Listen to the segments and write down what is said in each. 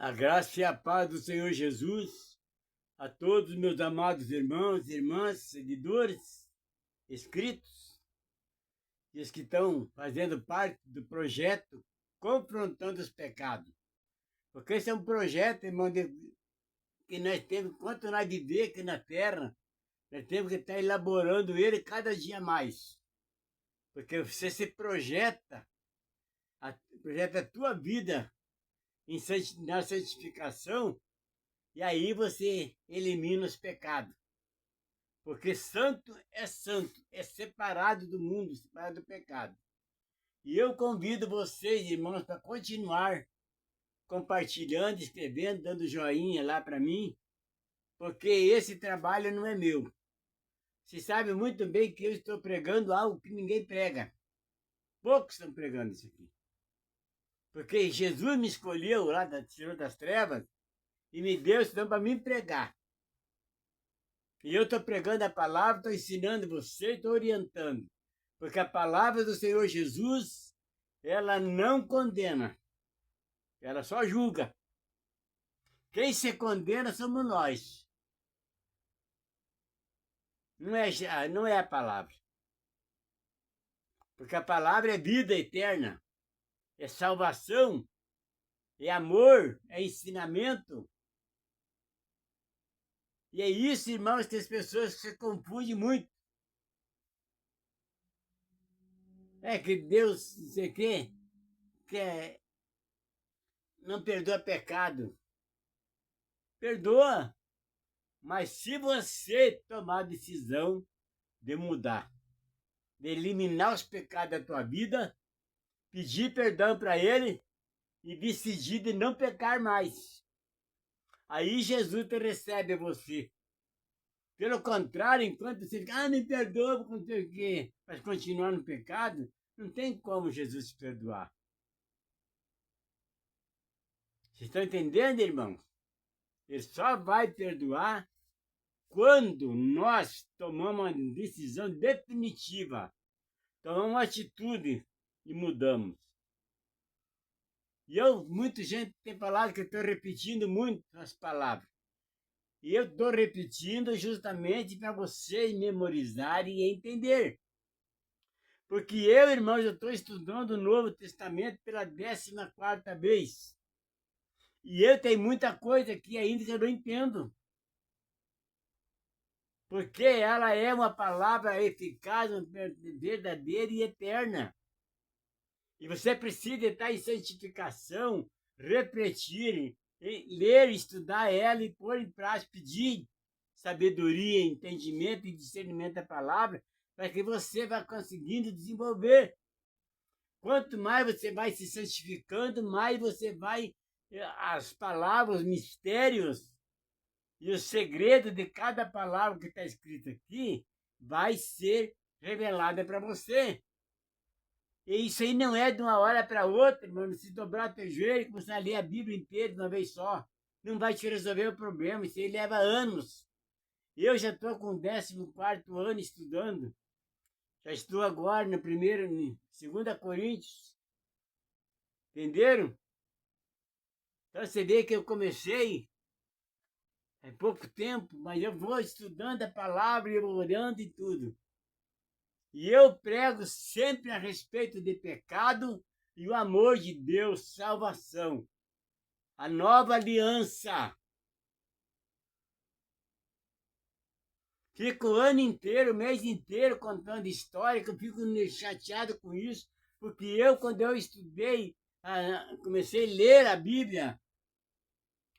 A graça e a paz do Senhor Jesus a todos meus amados irmãos, irmãs, seguidores, inscritos e os que estão fazendo parte do projeto Confrontando os Pecados. Porque esse é um projeto, irmão, que nós temos, enquanto nós viver aqui na Terra, nós temos que estar elaborando ele cada dia mais. Porque você se projeta a tua vida na santificação, e aí você elimina os pecados. Porque santo, é separado do mundo, separado do pecado. E eu convido vocês, irmãos, para continuar compartilhando, escrevendo, dando joinha lá para mim, porque esse trabalho não é meu. Você sabe muito bem que eu estou pregando algo que ninguém prega. Poucos estão pregando isso aqui. Porque Jesus me escolheu lá da Senhor das Trevas e me deu isso para mim pregar. E eu estou pregando a palavra, estou ensinando você, estou orientando. Porque a palavra do Senhor Jesus, ela não condena. Ela só julga. Quem se condena somos nós. Não é a palavra. Porque a palavra é vida eterna. É salvação. É amor. É ensinamento. E é isso, irmãos, que as pessoas se confundem muito. É que Deus, não sei o quê, não perdoa pecado. Perdoa. Mas se você tomar a decisão de mudar, de eliminar os pecados da tua vida, pedir perdão para Ele e decidir de não pecar mais, aí Jesus te recebe você. Pelo contrário, enquanto você fica, me perdoa, não sei o quê, mas continuar no pecado, não tem como Jesus te perdoar. Vocês estão entendendo, irmãos? Ele só vai perdoar quando nós tomamos uma decisão definitiva, tomamos uma atitude e mudamos. E muita gente tem falado que eu estou repetindo muito as palavras. E eu estou repetindo justamente para vocês memorizarem e entender. Porque eu, irmãos, eu estou estudando o Novo Testamento pela 14ª vez. E eu tenho muita coisa aqui ainda que eu não entendo. Porque ela é uma palavra eficaz, verdadeira e eterna. E você precisa estar em santificação, refletir, ler, estudar ela e pôr em prática, pedir sabedoria, entendimento e discernimento da palavra, para que você vá conseguindo desenvolver. Quanto mais você vai se santificando, mais você vai, as palavras, os mistérios e o segredo de cada palavra que está escrita aqui vai ser revelada para você. E isso aí não é de uma hora para outra, irmão. Se dobrar teu joelho e começar a ler a Bíblia inteira de uma vez só, não vai te resolver o problema. Isso aí leva anos. Eu já estou com o 14º ano estudando. Já estou agora no 2 Coríntios. Entenderam? Então você vê que eu comecei há pouco tempo, mas eu vou estudando a palavra e orando e tudo. E eu prego sempre a respeito de pecado e o amor de Deus, salvação. A nova aliança. Fico o ano inteiro, o mês inteiro contando história, que eu fico chateado com isso, porque quando eu estudei, comecei a ler a Bíblia,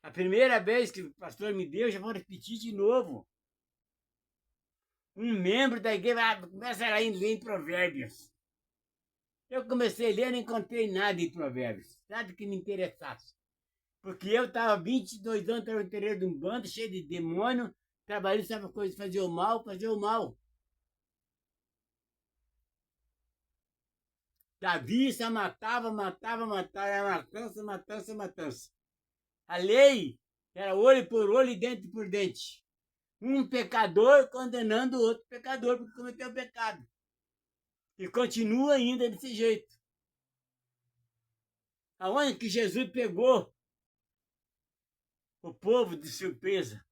a primeira vez que o pastor me deu, já vou repetir de novo. Um membro da igreja começa a ler em Provérbios. Eu comecei a ler, não encontrei nada em Provérbios, nada que me interessasse. Porque eu estava 22 anos no interior de um bando, cheio de demônio, trabalhando, sabe coisa, fazer o mal. Davi só matava, era matança. A lei era olho por olho e dente por dente. Um pecador condenando o outro pecador porque cometeu pecado. E continua ainda desse jeito. Aonde que Jesus pegou o povo de surpresa,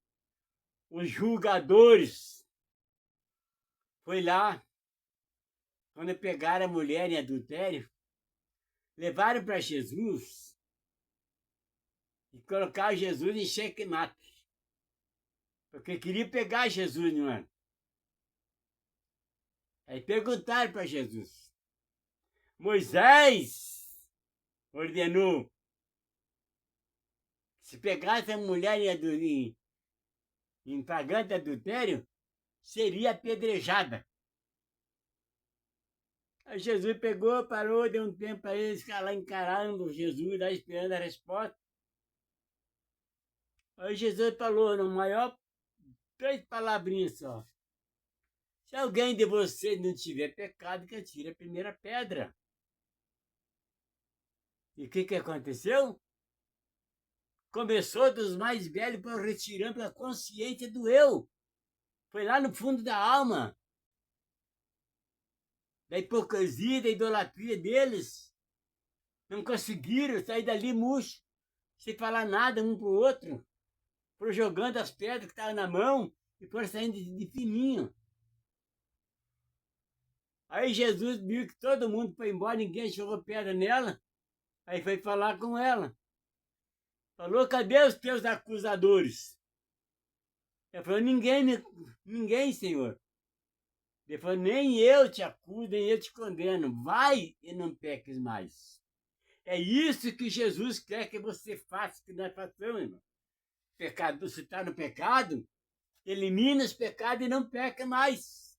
os julgadores, foi lá, quando pegaram a mulher em adultério, levaram para Jesus e colocaram Jesus em xeque-mate, porque queria pegar Jesus, não é? Aí perguntaram para Jesus, Moisés ordenou que se pegasse a mulher em flagrante adultério, seria apedrejada. Aí Jesus pegou, parou, deu um tempo para eles ficar lá encarando Jesus, lá esperando a resposta. Aí Jesus falou, no maior, 3 palavrinhas só. Se alguém de vocês não tiver pecado, que atire a primeira pedra. E o que aconteceu? Começou dos mais velhos para retirando a consciência do eu. Foi lá no fundo da alma. Da hipocrisia, da idolatria deles. Não conseguiram sair dali murcho, sem falar nada um para o outro. Foram jogando as pedras que estavam na mão e foram saindo de fininho. Aí Jesus viu que todo mundo foi embora, ninguém jogou pedra nela. Aí foi falar com ela. Falou, cadê os teus acusadores? Ela falou, ninguém, Senhor. Ele falou, nem eu te acuso, nem eu te condeno. Vai e não peques mais. É isso que Jesus quer que você faça, que nós façamos, irmão. Pecado, você está no pecado, elimina os pecados e não peca mais.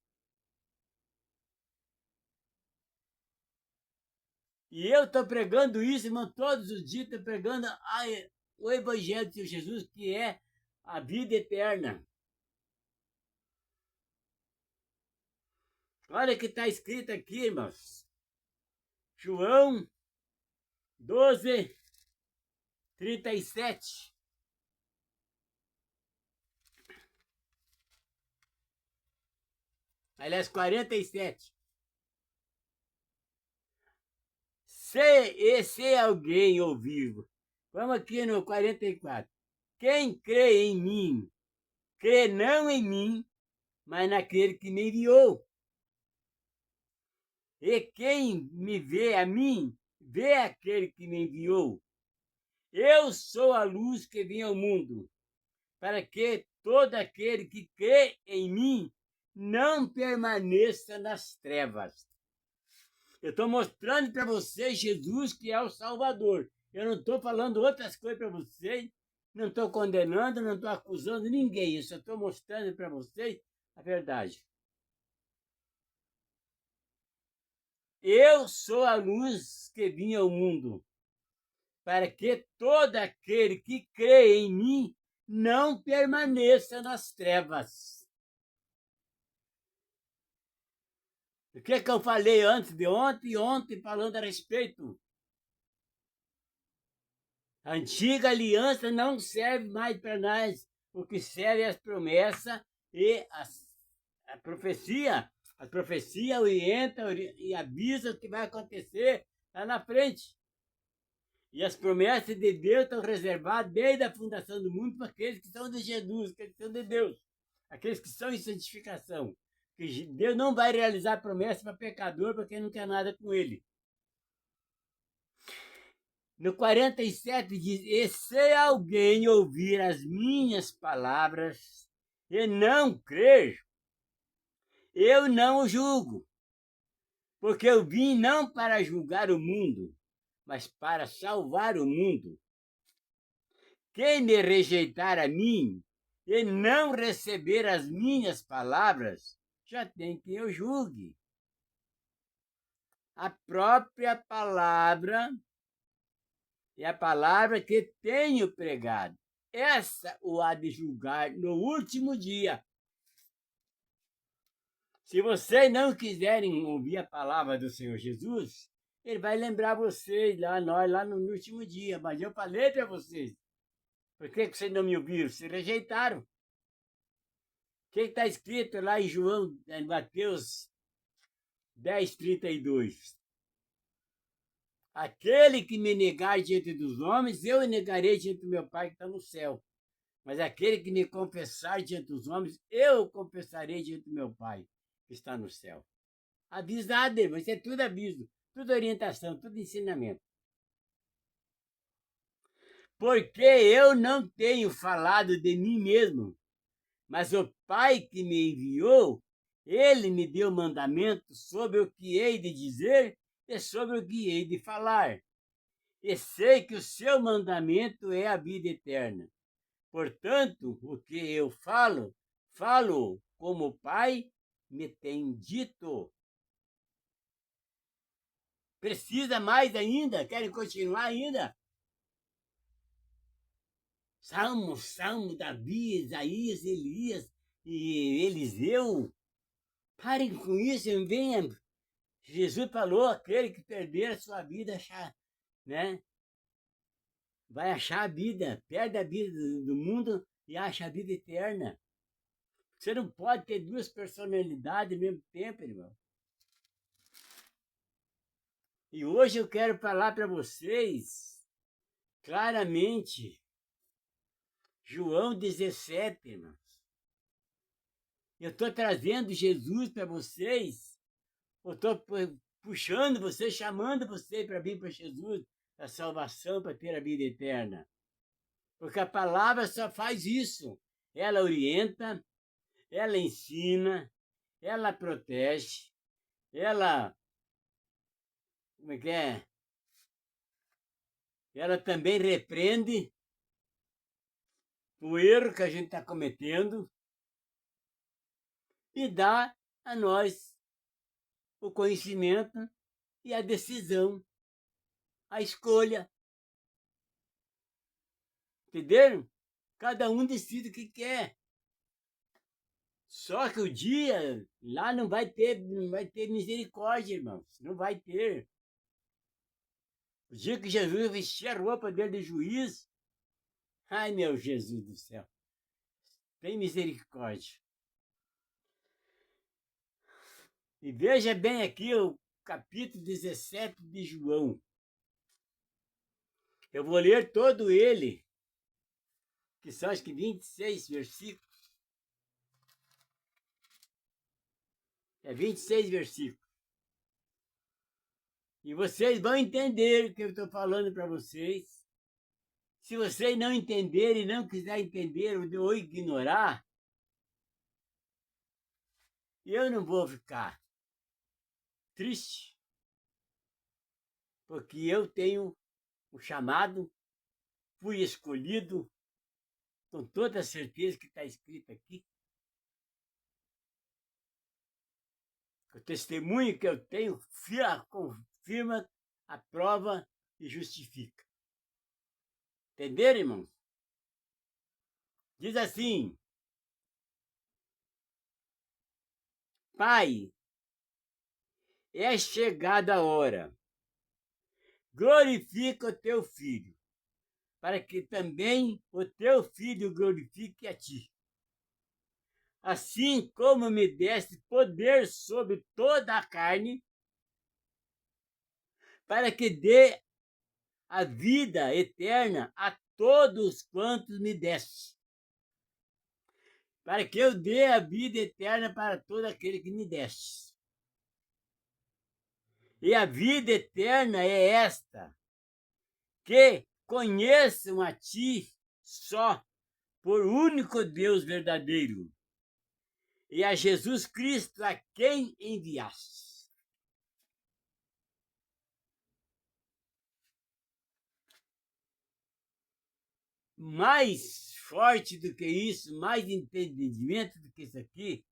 E eu estou pregando isso, irmão, todos os dias estou pregando o Evangelho de Jesus, que é a vida eterna. Olha o que está escrito aqui, irmãos. João 12, 37. Aliás, 47. Se alguém ouvir, vamos aqui no 44. Quem crê em mim, crê não em mim, mas naquele que me enviou. E quem me vê a mim, vê aquele que me enviou. Eu sou a luz que vem ao mundo, para que todo aquele que crê em mim não permaneça nas trevas. Eu estou mostrando para vocês Jesus que é o Salvador. Eu não estou falando outras coisas para vocês, não estou condenando, não estou acusando ninguém. Eu só estou mostrando para vocês a verdade. Eu sou a luz que vinha ao mundo, para que todo aquele que crê em mim não permaneça nas trevas. O que eu falei antes de ontem falando a respeito? A antiga aliança não serve mais para nós. O que serve é as promessas e a profecia. A profecia orienta e avisa o que vai acontecer lá na frente. E as promessas de Deus estão reservadas desde a fundação do mundo para aqueles que são de Jesus, aqueles que são de Deus, aqueles que são em santificação. Que Deus não vai realizar promessa para pecador, para quem não quer nada com ele. No 47 diz, e se alguém ouvir as minhas palavras e não crer, eu não o julgo, porque eu vim não para julgar o mundo, mas para salvar o mundo. Quem me rejeitar a mim e não receber as minhas palavras, já tem quem eu julgue. A própria palavra é a palavra que tenho pregado. Essa o há de julgar no último dia. Se vocês não quiserem ouvir a palavra do Senhor Jesus, ele vai lembrar vocês, nós lá no último dia. Mas eu falei para vocês. Por que vocês não me ouviram? Vocês rejeitaram. O que está escrito lá em João, em Mateus 10, 32? Aquele que me negar diante dos homens, eu o negarei diante do meu Pai que está no céu. Mas aquele que me confessar diante dos homens, eu confessarei diante do meu Pai, que está no céu. Avisado, irmão, isso é tudo aviso, tudo orientação, tudo ensinamento. Porque eu não tenho falado de mim mesmo, mas o Pai que me enviou, ele me deu mandamento sobre o que hei de dizer e sobre o que hei de falar. E sei que o seu mandamento é a vida eterna. Portanto, o que eu falo, falo como o Pai me tem dito. Precisa mais ainda? Querem continuar ainda? Salmo, Davi, Isaías, Elias e Eliseu. Parem com isso, venha. Jesus falou, aquele que perder a sua vida, achar, né? Vai achar a vida, perde a vida do mundo e acha a vida eterna. Você não pode ter duas personalidades ao mesmo tempo, irmão. E hoje eu quero falar para vocês claramente João 17, irmãos. Eu estou trazendo Jesus para vocês. Eu estou puxando vocês, chamando vocês para vir para Jesus, a salvação, para ter a vida eterna. Porque a palavra só faz isso. Ela orienta, ela ensina, ela protege, ela. Como é que é? Ela também repreende o erro que a gente está cometendo e dá a nós o conhecimento e a decisão, a escolha. Entenderam? Cada um decide o que quer. Só que o dia lá não vai ter misericórdia, irmãos. Não vai ter. O dia que Jesus vestir a roupa dele de juiz, ai meu Jesus do céu, tem misericórdia. E veja bem aqui o capítulo 17 de João. Eu vou ler todo ele, que são acho que 26 versículos. É 26 versículos. E vocês vão entender o que eu estou falando para vocês. Se vocês não entenderem, não quiserem entender ou ignorar, eu não vou ficar triste, porque eu tenho o chamado, fui escolhido, com toda a certeza que está escrito aqui. O testemunho que eu tenho confirma, aprova e justifica. Entenderam, irmãos? Diz assim: Pai, é chegada a hora. Glorifica o teu filho, para que também o teu filho glorifique a ti. Assim como me deste poder sobre toda a carne, para que dê a vida eterna a todos quantos me deste. Para que eu dê a vida eterna para todo aquele que me deste. E a vida eterna é esta, que conheçam a ti só, por único Deus verdadeiro, e a Jesus Cristo a quem enviaste. Mais forte do que isso, mais entendimento do que isso aqui.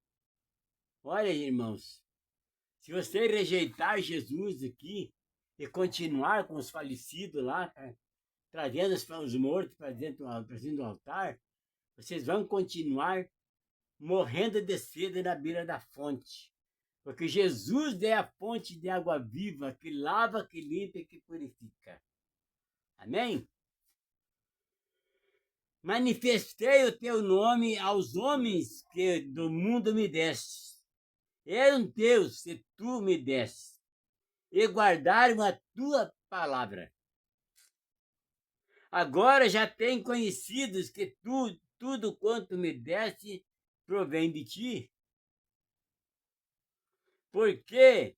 Olha, irmãos, se você rejeitar Jesus aqui e continuar com os falecidos lá, trazendo os mortos para dentro do altar, vocês vão continuar morrendo de sede na beira da fonte. Porque Jesus é a fonte de água viva que lava, que limpa e que purifica. Amém? Manifestei o teu nome aos homens que do mundo me deste. Eram teus que tu me deste, e guardaram a tua palavra. Agora já tem conhecidos que tu tudo quanto me deste provém de ti. Porque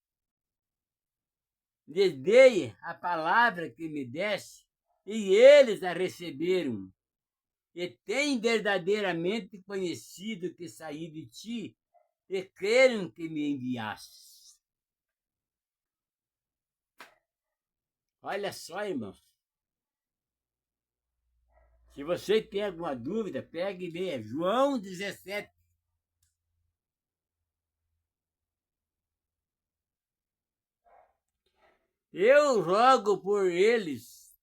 lhes dei a palavra que me deste, e eles a receberam, e têm verdadeiramente conhecido que saí de ti, e creram que me enviaste. Olha só, irmão. Se você tem alguma dúvida, pegue e leia. João 17. Eu rogo por eles,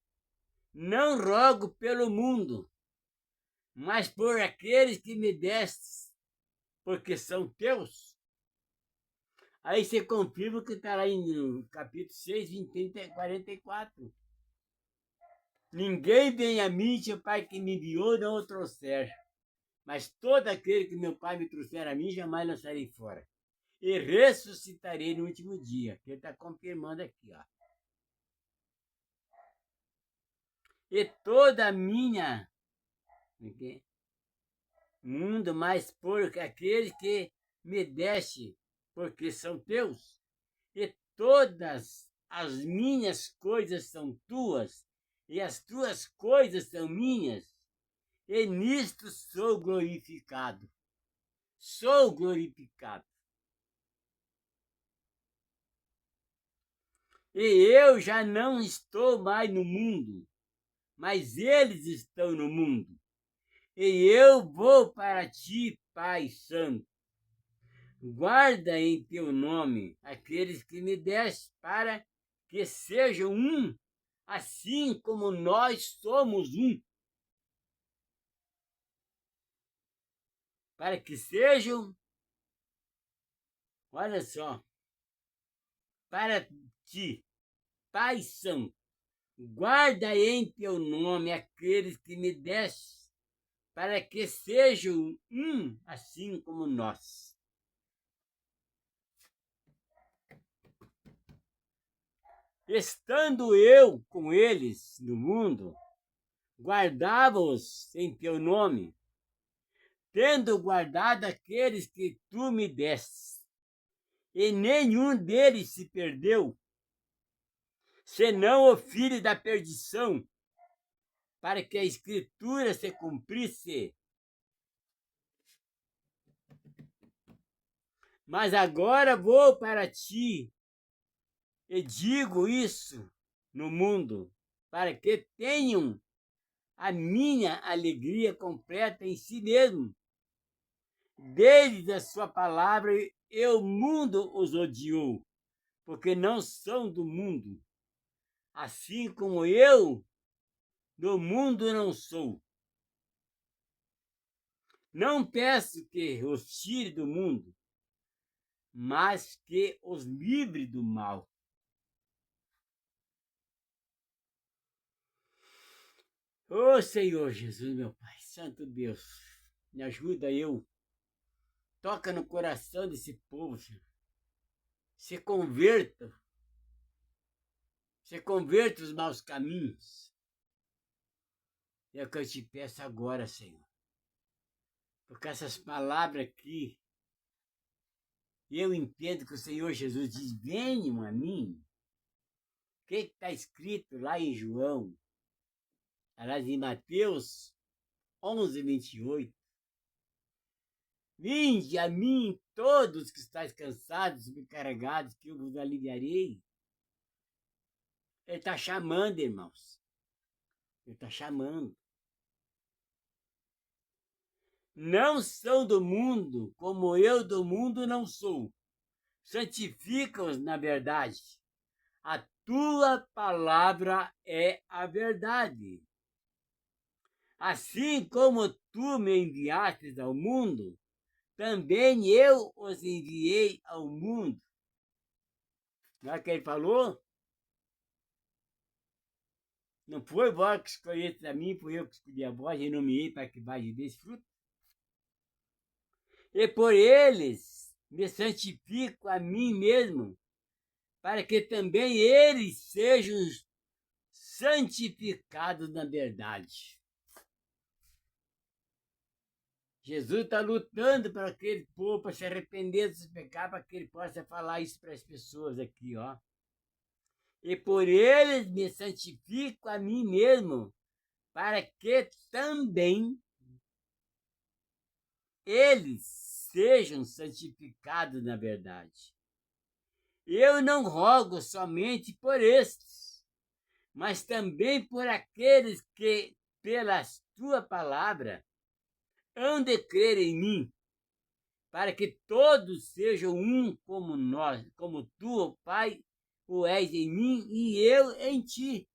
não rogo pelo mundo, mas por aqueles que me destes, porque são teus. Aí você confirma o que está lá no capítulo 6, 20, 44. Ninguém vem a mim se o Pai que me enviou não o trouxer. Mas todo aquele que meu Pai me trouxer a mim, jamais lançarei fora. E ressuscitarei no último dia. Que ele está confirmando aqui, ó. E toda a minha mundo mais por aqueles que me deste, porque são teus. E todas as minhas coisas são tuas, e as tuas coisas são minhas, e nisto sou glorificado. Sou glorificado. E eu já não estou mais no mundo, mas eles estão no mundo. E eu vou para ti, Pai Santo. Guarda em teu nome aqueles que me deste, para que sejam um, assim como nós somos um. Para que sejam, olha só, para ti, Pai Santo, guarda em teu nome aqueles que me deste, para que sejam um, assim como nós. Estando eu com eles no mundo, guardava-os em teu nome, tendo guardado aqueles que tu me deste, e nenhum deles se perdeu, senão o filho da perdição, para que a Escritura se cumprisse. Mas agora vou para ti, e digo isso no mundo, para que tenham a minha alegria completa em si mesmo. Desde a sua palavra, o mundo os odiou, porque não são do mundo, assim como eu do mundo não sou. Não peço que os tire do mundo, mas que os livre do mal. Ô Senhor Jesus, meu Pai, Santo Deus, me ajuda eu. Toca no coração desse povo, Senhor. Se converta os maus caminhos. É o que eu te peço agora, Senhor. Porque essas palavras aqui, eu entendo que o Senhor Jesus diz, venham a mim. O que está escrito lá em João? Aliás, em Mateus 11, 28. Vinde a mim todos que estáis cansados e sobrecarregados, que eu vos aliviarei. Ele está chamando, irmãos. Ele está chamando. Não são do mundo, como eu do mundo não sou. Santifica-os na verdade. A tua palavra é a verdade. Assim como tu me enviastes ao mundo, também eu os enviei ao mundo. Não é que ele falou? Não foi vós que escolheste a mim, foi eu que escolhi a vós e nomeei para que vá desse fruto. E por eles me santifico a mim mesmo, para que também eles sejam santificados na verdade. Jesus está lutando para aquele povo, para se arrepender dos pecados, para que ele possa falar isso para as pessoas aqui, ó. E por eles me santifico a mim mesmo, para que também eles sejam santificados na verdade. Eu não rogo somente por estes, mas também por aqueles que, pela tua palavra, hão de crer em mim, para que todos sejam um como nós, como tu, ó Pai, o és em mim e eu em ti.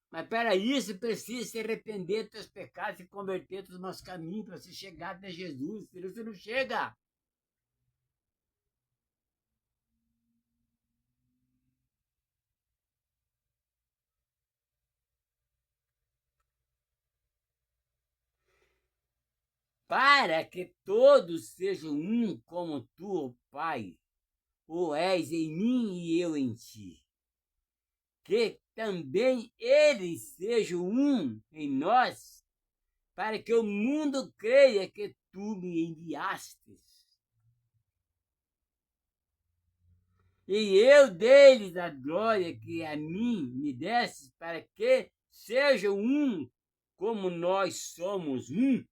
Mas para isso precisa se arrepender dos teus pecados e converter dos maus caminhos para você chegar até Jesus, senão você não chega. Para que todos sejam um como tu, ó Pai, o és em mim e eu em ti. Que também eles sejam um em nós, para que o mundo creia que tu me enviastes. E eu dei-lhes a glória que a mim me destes, para que sejam um, como nós somos um.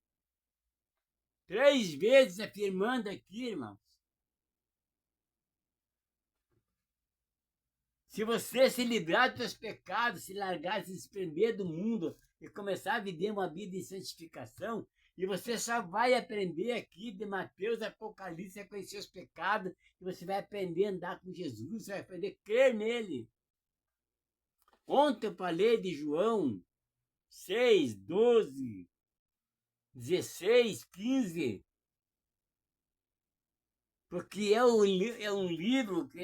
3 vezes afirmando aqui, irmãos. Se você se livrar dos seus pecados, se largar, se desprender do mundo e começar a viver uma vida de santificação, e você só vai aprender aqui de Mateus, Apocalipse, a conhecer os pecados, e você vai aprender a andar com Jesus, você vai aprender a crer nele. Ontem eu falei de João 6, 12, 16, 15, porque é um livro que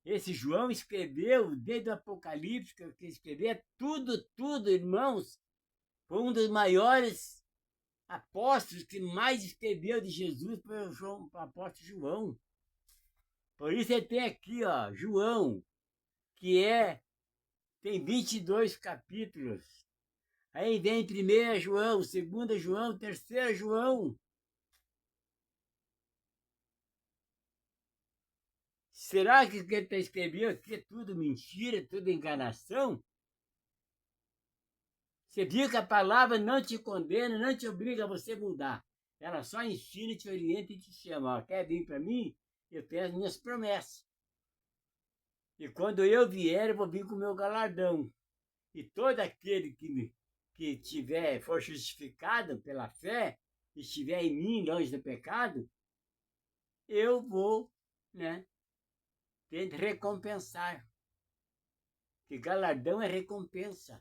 esse João escreveu, desde o Apocalipse, que escreveu, é tudo, irmãos. Foi um dos maiores apóstolos que mais escreveu de Jesus, foi o apóstolo João. Por isso ele tem aqui, ó, João, que tem 22 capítulos. Aí vem 1 João, 2 João, 3 João. Será que o que ele está escrevendo aqui é tudo mentira, tudo enganação? Você viu que a palavra não te condena, não te obriga a você mudar. Ela só ensina, te orienta e te chama. Ó, quer vir para mim? Eu tenho as minhas promessas. E quando eu vier, eu vou vir com o meu galardão. E todo aquele que for justificado pela fé, estiver em mim, longe do pecado, eu vou, né, recompensar. Que galardão é recompensa.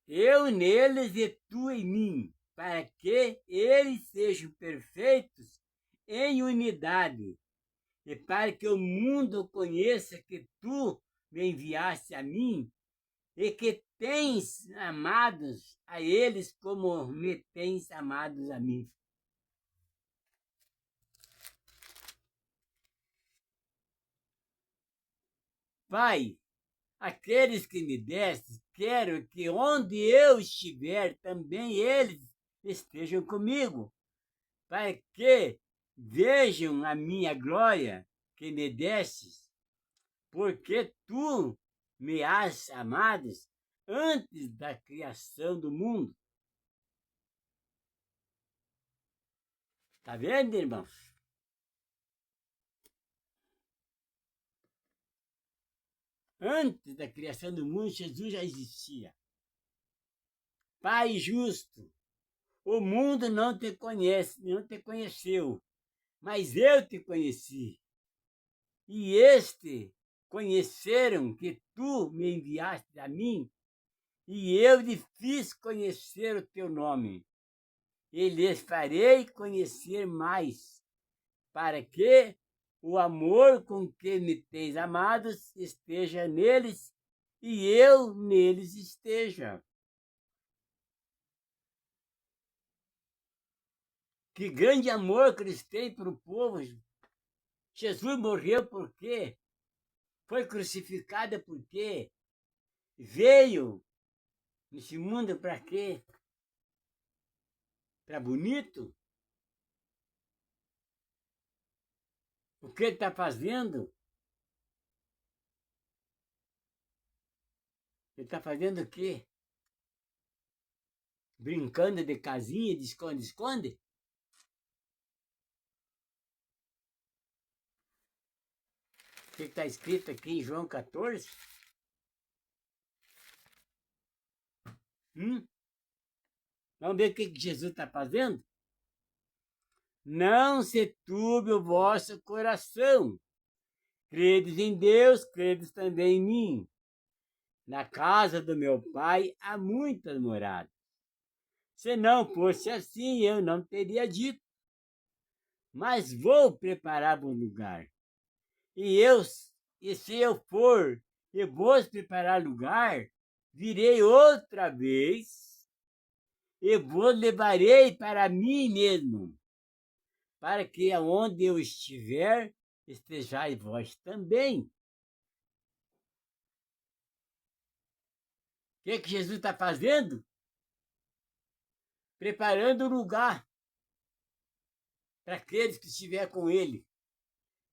Eu neles e tu em mim, para que eles sejam perfeitos em unidade, e para que o mundo conheça que tu me enviaste a mim, e que tens amados a eles como me tens amados a mim. Pai, aqueles que me deste, quero que onde eu estiver, também eles estejam comigo, para que vejam a minha glória que me destes, porque tu me has amado antes da criação do mundo. Tá vendo, irmãos? Antes da criação do mundo, Jesus já existia. Pai justo, o mundo não te conhece, não te conheceu, mas eu te conheci. E conheceram que tu me enviaste a mim, e eu lhe fiz conhecer o teu nome. E lhes farei conhecer mais, para que o amor com que me tens amados esteja neles e eu neles esteja. Que grande amor que eles têm para o povo Jesus morreu por quê? Foi crucificado por quê? Veio nesse mundo para quê? Para bonito? O que ele está fazendo? Ele está fazendo o quê? Brincando de casinha, de esconde-esconde? O que está escrito aqui em João 14? Vamos ver o que Jesus está fazendo? Não se turbe o vosso coração. Credes em Deus, credes também em mim. Na casa do meu pai há muitas moradas. Se não fosse assim, eu não teria dito. Mas vou preparar um lugar. E se eu for e vos preparar lugar, virei outra vez e vos levarei para mim mesmo, para que aonde eu estiver, estejais vós também. O que Jesus está fazendo? Preparando o lugar para aqueles que estiver com ele.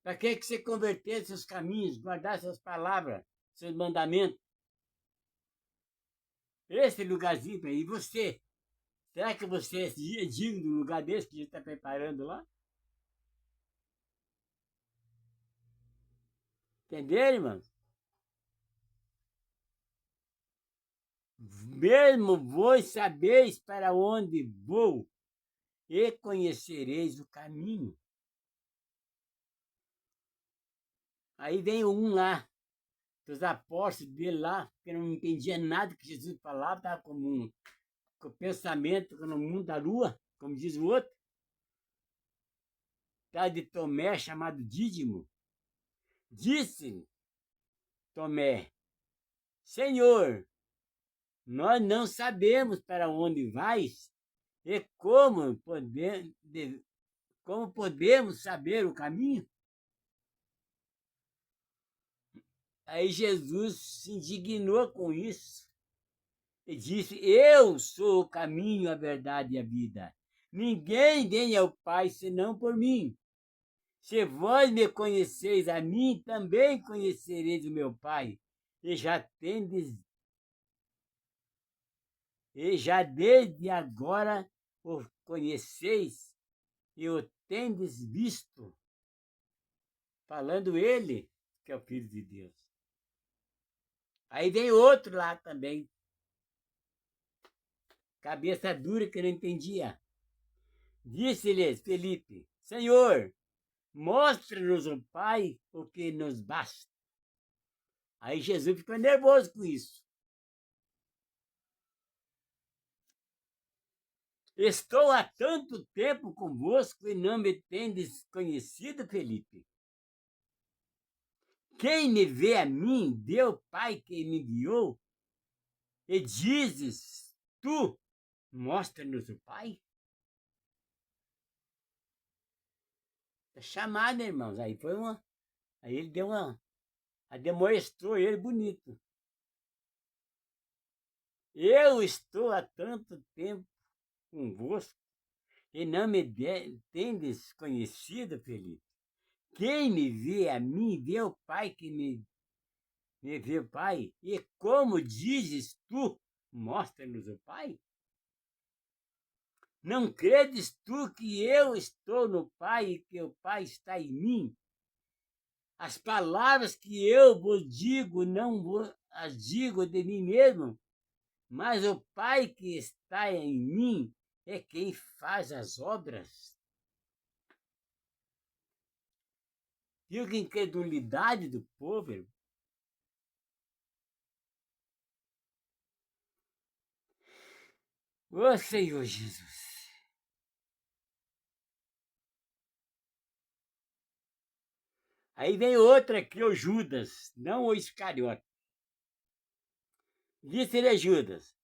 Para que você converter seus caminhos, guardar suas palavras, seus mandamentos. Esse lugarzinho para ir. Você, será que você é digno de um lugar desse que a gente está preparando lá? Entenderam, irmãos? Mesmo vós sabeis para onde vou e conhecereis o caminho. Aí vem um lá, dos apóstolos dele lá, que não entendia nada que Jesus falava, estava com o pensamento no mundo da lua, como diz o outro. Tal de Tomé, chamado Dídimo. Disse Tomé: Senhor, nós não sabemos para onde vais e como podemos saber o caminho? Aí Jesus se indignou com isso e disse: Eu sou o caminho, a verdade e a vida. Ninguém vem ao Pai senão por mim. Se vós me conheceis a mim, também conhecereis o meu Pai. E já desde agora o conheceis e o tendes visto. Falando ele, que é o Filho de Deus. Aí vem outro lá também, cabeça dura que não entendia. Disse-lhes Felipe: Senhor, mostra-nos o Pai, o que nos basta. Aí Jesus ficou nervoso com isso. Estou há tanto tempo convosco e não me tendes conhecido, Felipe. Quem me vê a mim, vê o Pai que me enviou. E dizes, tu, mostra-nos o Pai? Tá chamado, irmãos. Aí foi uma. Aí ele deu uma. Demonstrou ele bonito. Eu estou há tanto tempo convosco e não me tendes conhecido, Felipe. Quem me vê a mim, vê o Pai que me vê o Pai. E como dizes tu, mostra-nos o Pai? Não credes tu que eu estou no Pai e que o Pai está em mim? As palavras que eu vos digo, não vos as digo de mim mesmo, mas o Pai que está em mim é quem faz as obras. Viu que incredulidade do povo, irmão? Ô Senhor Jesus. Aí vem outra aqui, o Judas, não o Iscariote. Disse-lhe a Judas,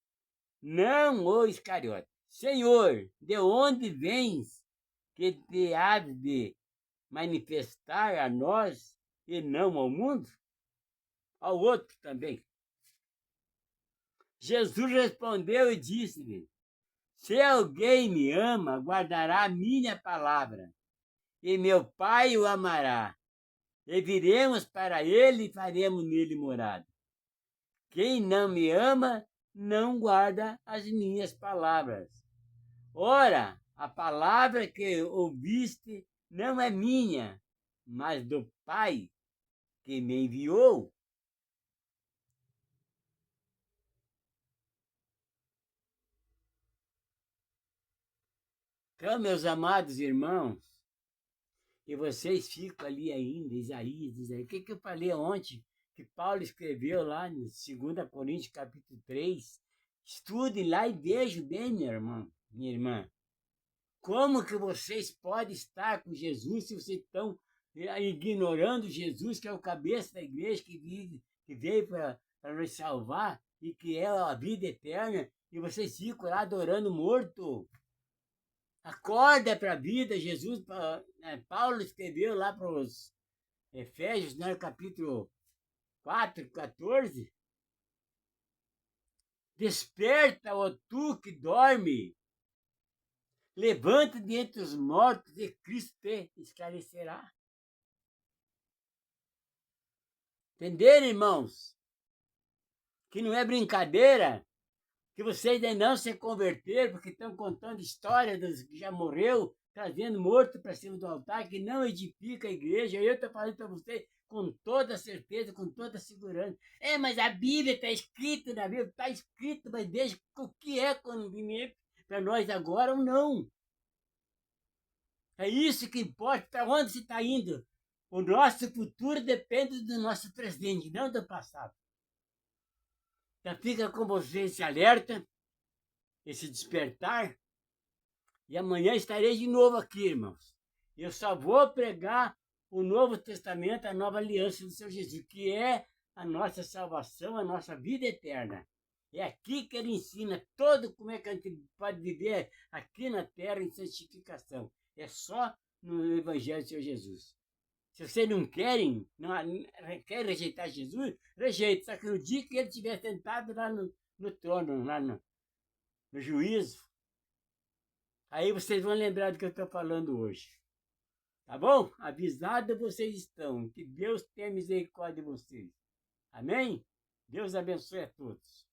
não o Iscariote: Senhor, de onde vens que te há de manifestar a nós e não ao mundo? Ao outro também. Jesus respondeu e disse-lhe: se alguém me ama, guardará a minha palavra, e meu Pai o amará, e viremos para ele e faremos nele morada. Quem não me ama, não guarda as minhas palavras. Ora, a palavra que ouviste não é minha, mas do Pai que me enviou. Então, meus amados irmãos, e vocês ficam ali ainda, Isaías. O que eu falei ontem, que Paulo escreveu lá em 2 Coríntios, capítulo 3. Estudem lá e vejam bem, meu irmão, minha irmã. Como que vocês podem estar com Jesus se vocês estão ignorando Jesus, que é o cabeça da igreja, que veio para nos salvar e que é a vida eterna, e vocês ficam lá adorando morto? Acorda para a vida. Jesus, Paulo escreveu lá para os Efésios, no capítulo 4, 14. Desperta, ó tu que dorme, levanta de entre os mortos e Cristo te esclarecerá. Entenderam, irmãos? Que não é brincadeira, que vocês ainda não se converteram, porque estão contando história dos que já morreu, trazendo morto para cima do altar, que não edifica a igreja. Eu estou falando para vocês com toda certeza, com toda segurança. Mas a Bíblia está escrita na Bíblia, está escrito, mas veja o que é conveniente para nós agora ou não. É isso que importa, para onde você está indo. O nosso futuro depende do nosso presente, não do passado. Então fica com você esse alerta, esse despertar. E amanhã estarei de novo aqui, irmãos. Eu só vou pregar o Novo Testamento, a nova aliança do Senhor Jesus, que é a nossa salvação, a nossa vida eterna. É aqui que ele ensina todo como é que a gente pode viver aqui na terra em santificação. É só no Evangelho do Senhor Jesus. Se vocês não querem rejeitar Jesus, rejeite. Só que no dia que ele estiver sentado lá no trono, lá no juízo, aí vocês vão lembrar do que eu estou falando hoje. Tá bom? Avisados vocês estão. Que Deus tenha misericórdia de vocês. Amém? Deus abençoe a todos.